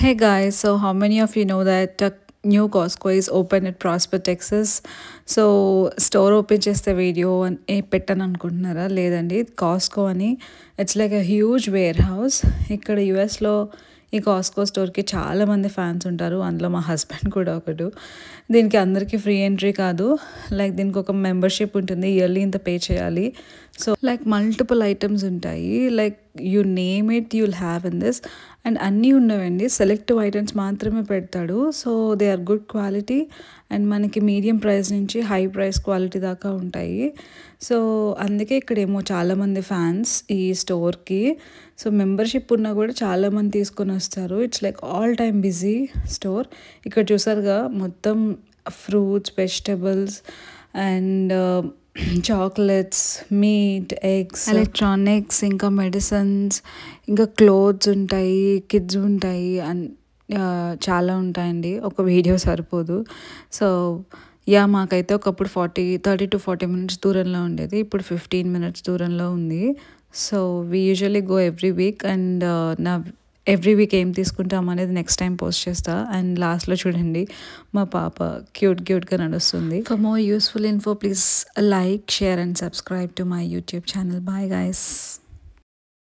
Hey guys, so how many of you know that new Costco is open at Prosper, Texas? So store open చేస్తే video పెట్టను అనుకుంటున్నారా? లేదండి, Costco అని it's like a huge warehouse. ఇక్కడ యుఎస్లో ఈ కాస్కో స్టోర్కి చాలామంది ఫ్యాన్స్ ఉంటారు, అందులో మా హస్బెండ్ కూడా ఒకడు. దీనికి అందరికీ ఫ్రీ ఎంట్రీ కాదు, లైక్ దీనికి ఒక మెంబర్షిప్ ఉంటుంది, ఇయర్లీ ఇంత పే చేయాలి. సో లైక్ మల్టిపుల్ ఐటమ్స్ ఉంటాయి, like you name it you'll have in this. And అన్నీ ఉండవండి, సెలెక్టివ్ ఐటమ్స్ మాత్రమే పెడతాడు. So they are good quality and మనకి మీడియం ప్రైస్ నుంచి హై ప్రైస్ క్వాలిటీ దాకా ఉంటాయి. సో అందుకే ఇక్కడేమో చాలామంది ఫ్యాన్స్ ఈ స్టోర్కి. సో మెంబర్షిప్ ఉన్నా కూడా చాలామంది తీసుకొని వస్తారు. It's like all time busy store. ఇక్కడ చూసారుగా మొత్తం fruits, vegetables and chocolates, meet, eggs, electronics, ఇంకా మెడిసిన్స్, ఇంకా క్లోత్స్ ఉంటాయి, కిడ్స్ ఉంటాయి అండ్ చాలా ఉంటాయండి. ఒక వీడియో సరిపోదు. సో మాకైతే ఒకప్పుడు 30 to 40 minutes దూరంలో ఉండేది, ఇప్పుడు 15 minutes దూరంలో ఉంది. So we usually go every week and నా ఎవ్రీ వీక్ ఏం తీసుకుంటాం అనేది నెక్స్ట్ టైం పోస్ట్ చేస్తా. అండ్ లాస్ట్లో చూడండి మా పాప క్యూట్గా నడుస్తుంది. For more useful info please like, share and subscribe to my YouTube channel. Bye guys.